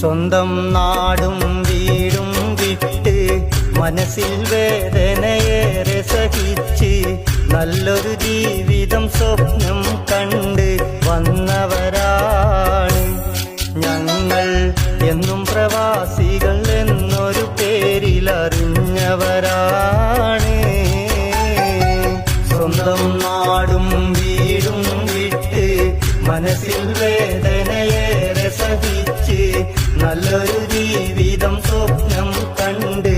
സ്വന്തം നാടും വീടും വിട്ട് മനസ്സിൽ വേദനയേറെ സഹിച്ച് നല്ലൊരു ജീവിതം സ്വപ്നം കണ്ട് വന്നവരാണ് ഞങ്ങൾ. എന്നും പ്രവാസികൾ എന്നൊരു പേരിൽ അറിഞ്ഞവരാണ്. സ്വന്തം നാടും വീടും വിട്ട് മനസ്സിൽ വേദനയേറെ സഹിച്ച് നല്ലൊരു ജീവിതം സ്വപ്നം കണ്ട്